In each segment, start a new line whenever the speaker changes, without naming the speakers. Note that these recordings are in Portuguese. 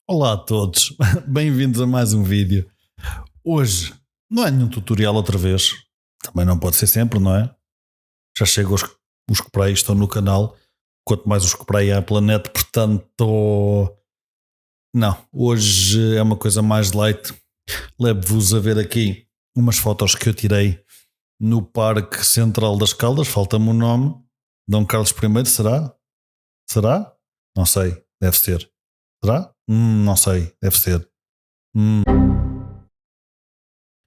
Olá a todos, bem-vindos a mais um vídeo. Hoje não é nenhum tutorial outra vez, também não pode ser sempre, não é? Já chegam os que para aí estão no canal, quanto mais os que para aí há pela net, portanto, não, hoje é uma coisa mais light. Levo-vos a ver aqui umas fotos que eu tirei no Parque Central das Caldas, falta-me o nome, Dom Carlos I, será? Será? Não sei, deve ser. Será? Não sei, deve ser.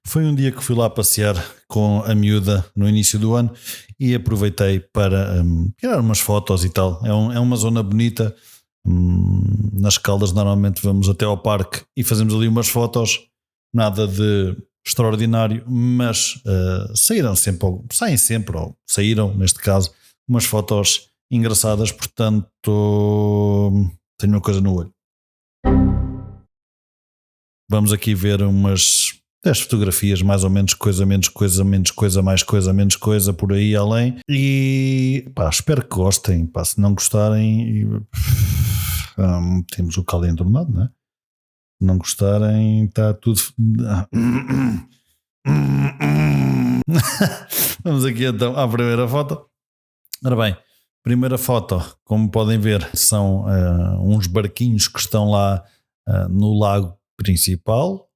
Foi um dia que fui lá passear com a miúda no início do ano e aproveitei para tirar umas fotos e tal. É uma zona bonita. Nas Caldas normalmente vamos até ao parque e fazemos ali umas fotos. Nada de extraordinário, mas saem sempre, ou saíram neste caso, umas fotos engraçadas, portanto tenho uma coisa no olho. Vamos aqui ver umas 10 fotografias, mais ou menos, coisa, menos coisa, menos coisa, mais coisa, menos coisa, por aí além. E pá, espero que gostem. Pá, se não gostarem, temos o caldo entornado, não é? Se não gostarem, está tudo. Vamos aqui então à primeira foto. Ora bem, primeira foto, como podem ver, são uns barquinhos que estão lá no lago principal,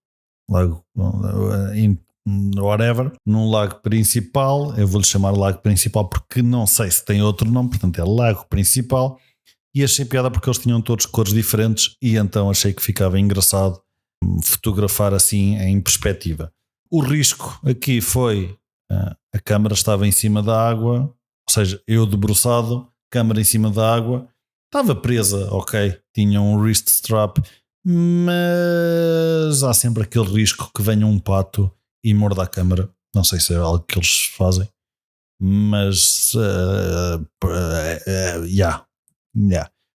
num lago principal. Eu vou-lhe chamar lago principal porque não sei se tem outro nome, portanto é lago principal. E achei piada porque eles tinham todos cores diferentes e então achei que ficava engraçado fotografar assim em perspectiva. O risco aqui foi a câmera estava em cima da água, ou seja, eu debruçado, câmera em cima da água, estava presa, ok, tinha um wrist strap, mas há sempre aquele risco que venha um pato e morda a câmera. Não sei se é algo que eles fazem, mas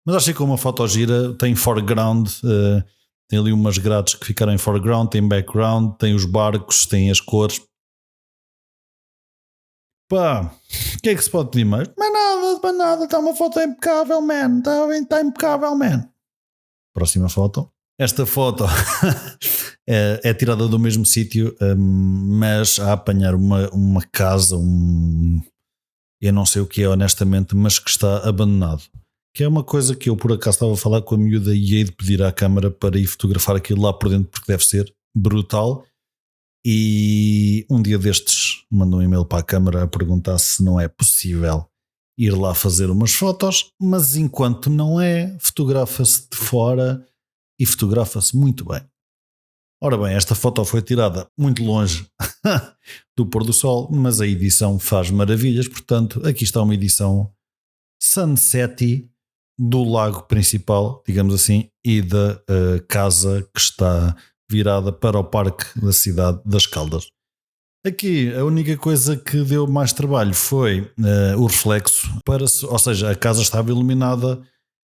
mas achei que uma foto gira, tem foreground, tem ali umas grades que ficaram em foreground, tem background, tem os barcos, tem as cores. Pá, o que é que se pode pedir mais? Mais nada, está uma foto impecável, man, está impecável, man. Próxima foto. Esta foto é tirada do mesmo sítio, mas a apanhar uma casa, eu não sei o que é honestamente, mas que está abandonado. Que é uma coisa que eu por acaso estava a falar com a miúda e hei de pedir à câmara para ir fotografar aquilo lá por dentro porque deve ser brutal. E um dia destes mandou um e-mail para a câmara a perguntar se não é possível ir lá fazer umas fotos, mas enquanto não é, fotografa-se de fora e fotografa-se muito bem. Ora bem, esta foto foi tirada muito longe do pôr do sol, mas a edição faz maravilhas, portanto aqui está uma edição sunset do lago principal, digamos assim, e da casa que está virada para o parque da cidade das Caldas. Aqui a única coisa que deu mais trabalho foi o reflexo, ou seja, a casa estava iluminada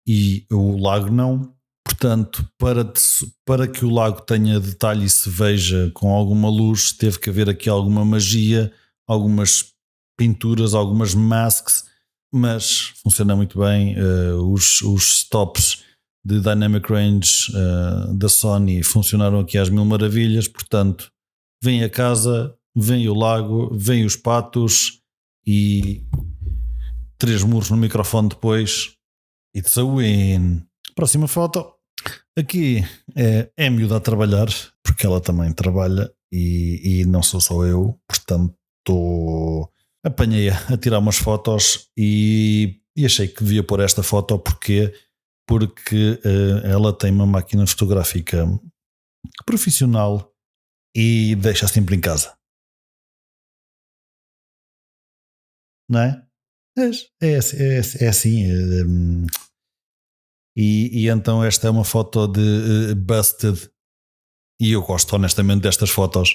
e o lago não. Portanto, para que o lago tenha detalhe e se veja com alguma luz, teve que haver aqui alguma magia, algumas pinturas, algumas masks, mas funciona muito bem. Os stops de Dynamic Range da Sony funcionaram aqui às mil maravilhas. Portanto, vem a casa, vem o lago, vem os patos e 3 muros no microfone depois. It's a win. Próxima foto. Aqui é a miúda a trabalhar, porque ela também trabalha e não sou só eu, portanto apanhei-a a tirar umas fotos e achei que devia pôr esta foto porque ela tem uma máquina fotográfica profissional e deixa sempre em casa, não é? É assim. E então esta é uma foto de Busted e eu gosto honestamente destas fotos,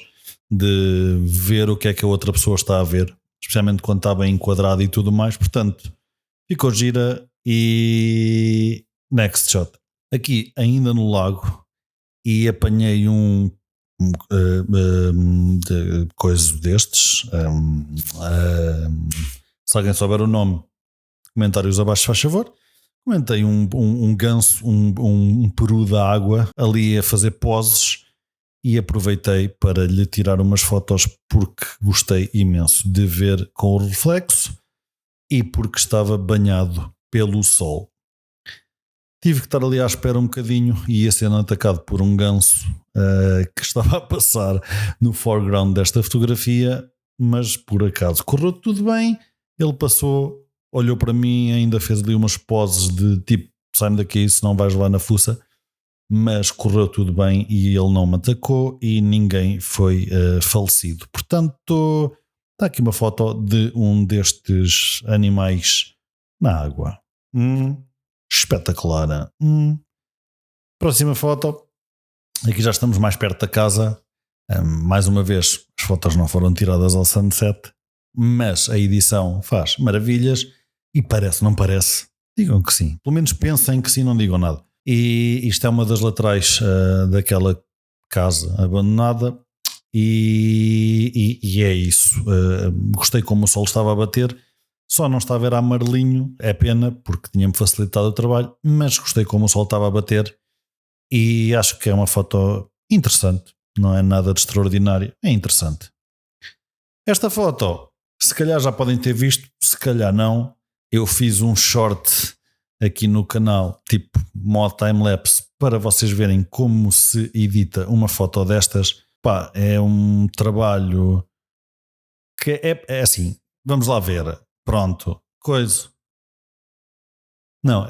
de ver o que é que a outra pessoa está a ver, especialmente quando está bem enquadrado e tudo mais. Portanto, ficou gira. E next shot. Aqui ainda no lago e apanhei de coisa destes. Se alguém souber o nome, comentários abaixo, faz favor. Comentei um ganso, um peru da água ali a fazer poses e aproveitei para lhe tirar umas fotos porque gostei imenso de ver com o reflexo e porque estava banhado pelo sol. Tive que estar ali à espera um bocadinho e ia sendo atacado por um ganso que estava a passar no foreground desta fotografia, mas por acaso correu tudo bem. Ele passou, olhou para mim, ainda fez ali umas poses de tipo, sai-me daqui, senão vais lá na fuça, mas correu tudo bem e ele não me atacou e ninguém foi falecido. Portanto, está aqui uma foto de um destes animais na água. Espetacular. Próxima foto. Aqui já estamos mais perto da casa. Mais uma vez, as fotos não foram tiradas ao sunset, mas a edição faz maravilhas e parece, não parece? Digam que sim. Pelo menos pensem que sim, não digam nada. E isto é uma das laterais daquela casa abandonada e é isso. Gostei como o sol estava a bater. Só não estava a ver amarelinho, é pena, porque tinha-me facilitado o trabalho, mas gostei como o sol estava a bater e acho que é uma foto interessante, não é nada de extraordinário, é interessante. Esta foto, se calhar já podem ter visto, se calhar não, eu fiz um short aqui no canal, tipo modo time-lapse, para vocês verem como se edita uma foto destas. Pá, é um trabalho que é assim, vamos lá ver. Pronto, coisa. Não,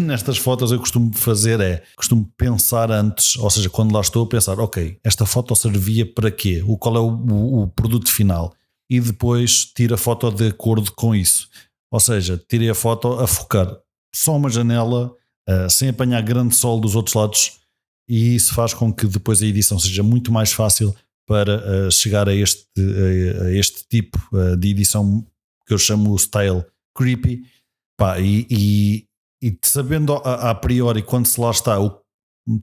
nestas fotos eu costumo fazer costumo pensar antes, ou seja, quando lá estou a pensar, ok, esta foto servia para quê? Qual é o produto final? E depois tiro a foto de acordo com isso. Ou seja, tirei a foto a focar só uma janela, sem apanhar grande sol dos outros lados, e isso faz com que depois a edição seja muito mais fácil para chegar a este tipo de edição que eu chamo o style creepy. Pá, e sabendo a priori quando se lá está,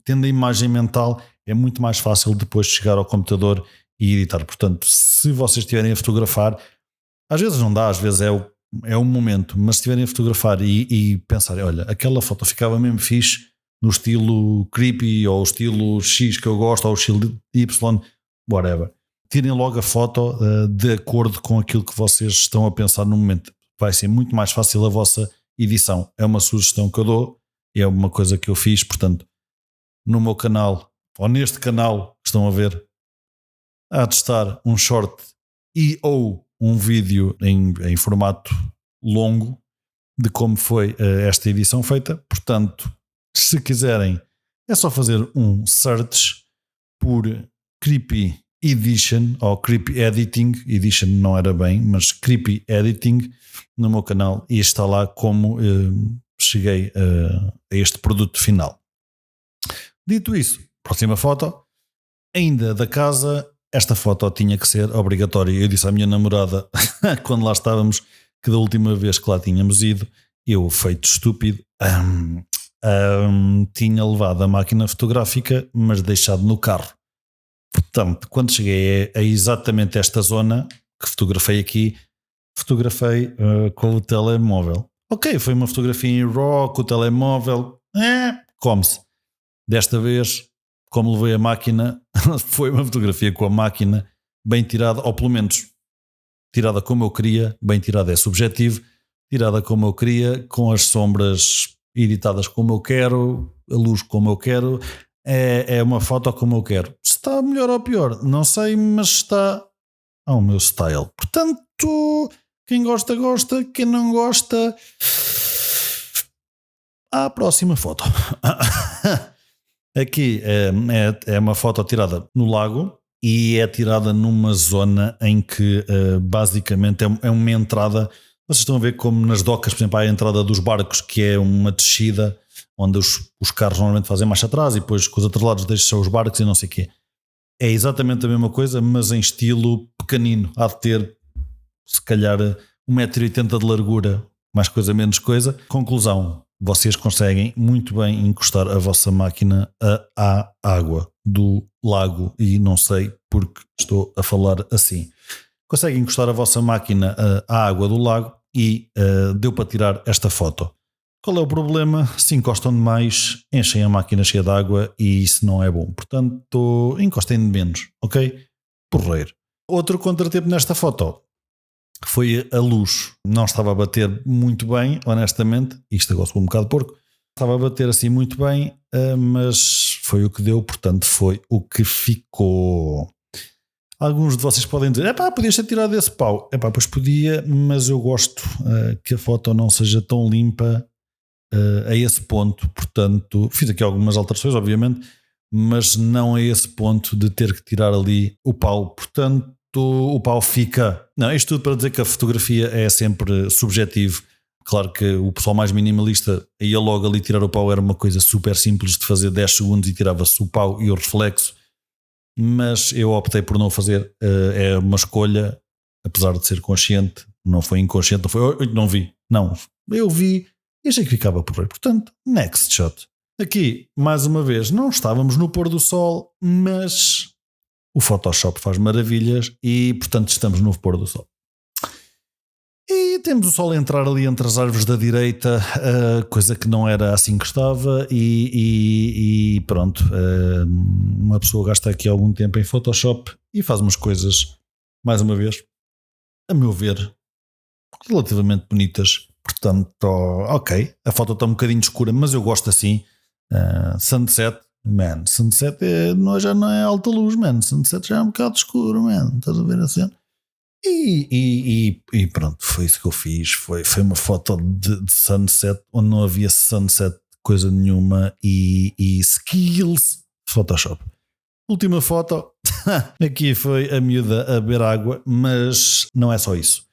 tendo a imagem mental, é muito mais fácil depois chegar ao computador e editar. Portanto, se vocês estiverem a fotografar, às vezes não dá, às vezes é um momento, mas se estiverem a fotografar e pensarem, olha, aquela foto ficava mesmo fixe no estilo creepy ou o estilo X que eu gosto ou o estilo Y, whatever. Tirem logo a foto de acordo com aquilo que vocês estão a pensar no momento. Vai ser muito mais fácil a vossa edição. É uma sugestão que eu dou e é uma coisa que eu fiz. Portanto, no meu canal, ou neste canal que estão a ver, há de estar um short ou um vídeo em formato longo de como foi esta edição feita. Portanto, se quiserem, é só fazer um search por Creepy Edition ou Creepy Editing. Edition não era bem, mas Creepy Editing no meu canal e está lá como cheguei a este produto final. Dito isso, próxima foto, ainda da casa. Esta foto tinha que ser obrigatória. Eu disse à minha namorada quando lá estávamos que da última vez que lá tínhamos ido, eu, feito estúpido, tinha levado a máquina fotográfica, mas deixado no carro. Portanto, quando cheguei a exatamente esta zona que fotografei aqui, fotografei com o telemóvel. Ok, foi uma fotografia em RAW com o telemóvel, come-se. Desta vez, como levei a máquina, foi uma fotografia com a máquina bem tirada, ou pelo menos tirada como eu queria. Bem tirada é subjetivo, tirada como eu queria, com as sombras editadas como eu quero, a luz como eu quero. É uma foto como eu quero. Se está melhor ou pior, não sei, mas está ao meu style. Portanto, quem gosta, gosta. Quem não gosta, à próxima foto. Aqui é uma foto tirada no lago e é tirada numa zona em que basicamente é uma entrada. Vocês estão a ver como nas docas, por exemplo, há a entrada dos barcos, que é uma descida onde os carros normalmente fazem marcha atrás e depois com os outros lados deixam os barcos e não sei o quê. É exatamente a mesma coisa, mas em estilo pequenino. Há de ter, se calhar, 1,80 m de largura, mais coisa, menos coisa. Conclusão, vocês conseguem muito bem encostar a vossa máquina à água do lago, e não sei porque estou a falar assim. Conseguem encostar a vossa máquina à água do lago e deu para tirar esta foto. Qual é o problema? Se encostam demais, enchem a máquina cheia de água e isso não é bom. Portanto, encostem de menos, ok? Porreiro. Outro contratempo nesta foto foi a luz. Não estava a bater muito bem, honestamente. Isto agora ficou um bocado porco. Estava a bater assim muito bem, mas foi o que deu, portanto foi o que ficou. Alguns de vocês podem dizer, podias ter tirado esse pau. Pois podia, mas eu gosto que a foto não seja tão limpa a esse ponto. Portanto, fiz aqui algumas alterações, obviamente, mas não a esse ponto de ter que tirar ali o pau. Portanto, o pau fica. Não, isto tudo para dizer que a fotografia é sempre subjetivo. Claro que o pessoal mais minimalista ia logo ali tirar o pau, era uma coisa super simples de fazer 10 segundos e tirava-se o pau e o reflexo, mas eu optei por não fazer. É uma escolha, apesar de ser consciente, não foi inconsciente, não vi, não, eu vi e achei que ficava por aí. Portanto, next shot. Aqui, mais uma vez, não estávamos no pôr do sol, mas o Photoshop faz maravilhas e, portanto, estamos no pôr do sol. E temos o sol a entrar ali entre as árvores da direita, coisa que não era assim que estava, e pronto. Uma pessoa gasta aqui algum tempo em Photoshop e faz umas coisas, mais uma vez, a meu ver, relativamente bonitas. Portanto, ok, a foto está um bocadinho escura, mas eu gosto assim. Sunset, man, sunset já não é alta luz, man. Sunset já é um bocado escuro, man. Estás a ver assim? E pronto, foi isso que eu fiz. Foi uma foto de sunset onde não havia sunset coisa nenhuma e skills Photoshop. Última foto. Aqui foi a miúda a beber água, mas não é só isso.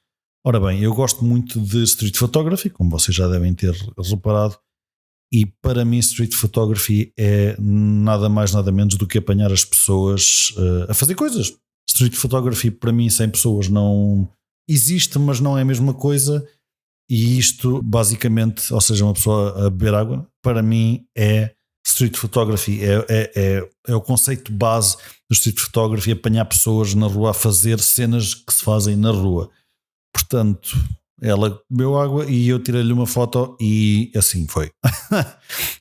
Ora bem, eu gosto muito de street photography, como vocês já devem ter reparado, e para mim street photography é nada mais nada menos do que apanhar as pessoas a fazer coisas. Street photography para mim sem pessoas não existe, mas não é a mesma coisa, e isto basicamente, ou seja, uma pessoa a beber água, para mim é street photography, é o conceito base do street photography, apanhar pessoas na rua a fazer cenas que se fazem na rua. Portanto, ela bebeu água e eu tirei-lhe uma foto e assim foi.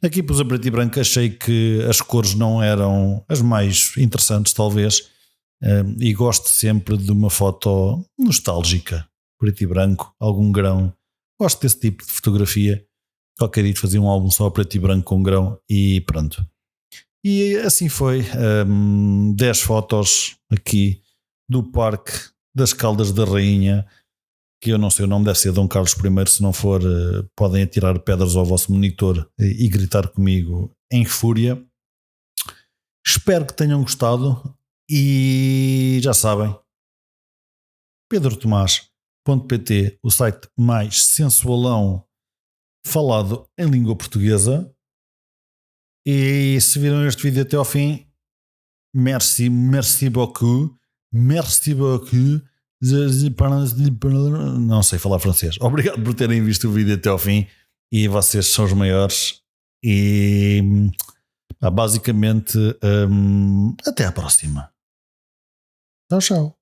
Aqui pus a preto e branco, achei que as cores não eram as mais interessantes talvez, e gosto sempre de uma foto nostálgica, preto e branco, algum grão. Gosto desse tipo de fotografia. Qualquer dia fazia um álbum só preto e branco com grão e pronto. E assim foi, 10 fotos aqui do Parque das Caldas da Rainha, que eu não sei o nome, deve ser Dom Carlos I, se não for, podem atirar pedras ao vosso monitor e gritar comigo em fúria. Espero que tenham gostado e já sabem, pedrotomás.pt, o site mais sensualão falado em língua portuguesa. E se viram este vídeo até ao fim, merci beaucoup, não sei falar francês. Obrigado por terem visto o vídeo até ao fim e vocês são os maiores. E basicamente, até à próxima. Tchau, tchau.